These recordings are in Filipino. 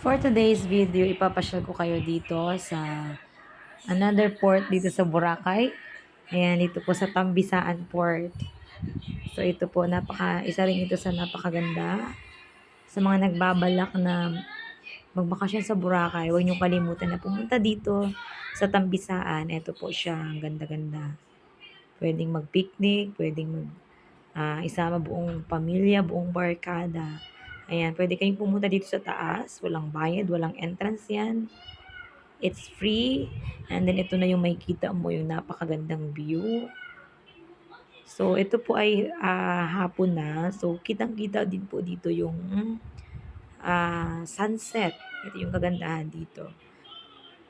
For today's video, ipapasyal ko kayo dito sa another port dito sa Boracay. Ayan, dito po sa Tambisaan Port. So ito po, isa rin ito sa napakaganda. Sa mga nagbabalak na magbakasyon sa Boracay, huwag niyong kalimutan na pumunta dito sa Tambisaan. Ito po siya, ang ganda-ganda. Pwedeng mag-picnic, pwedeng isama buong pamilya, buong barkada. Ayan, pwede kayong pumunta dito sa taas. Walang bayad, walang entrance yan. It's free. And then ito na yung makikita mo, yung napakagandang view. So, ito po ay hapon na. So, kitang-kita din po dito yung sunset. Ito yung kagandahan dito.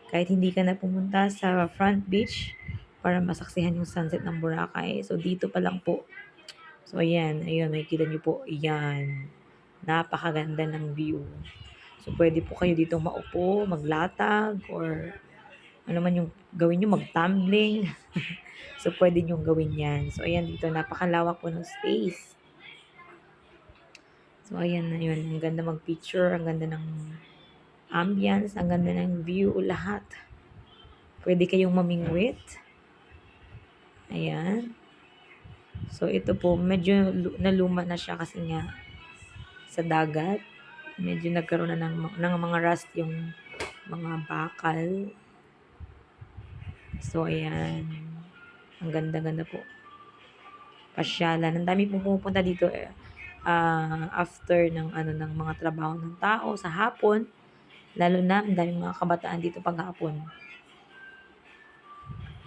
Kahit hindi ka na pumunta sa front beach para masaksihan yung sunset ng Boracay. So, dito pa lang po. So, ayan. Ayun, makikita nyo po. Ayan. Napakaganda ng view. So, pwede po kayo dito maupo, maglatag, or ano man yung gawin nyo, mag-tumbling. So, pwede nyo gawin yan. So, ayan dito, napakalawak po ng space. So, ayan na yun. Ang ganda mag-picture, ang ganda ng ambience, ang ganda ng view, lahat. Pwede kayong mamingwit. Ayan. So, ito po, medyo naluma na siya kasi nga sa dagat. Medyo nagkaroon na ng mga rust yung mga bakal. So, ayan. Ang ganda-ganda po. Pasyalan. Ang dami pong pumupunta dito after ng mga trabaho ng tao sa hapon. Lalo na, ang daming mga kabataan dito pag hapon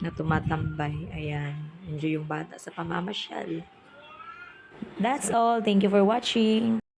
na tumatambay. Ayan. Enjoy yung bata sa pamamasyal. That's all. Thank you for watching.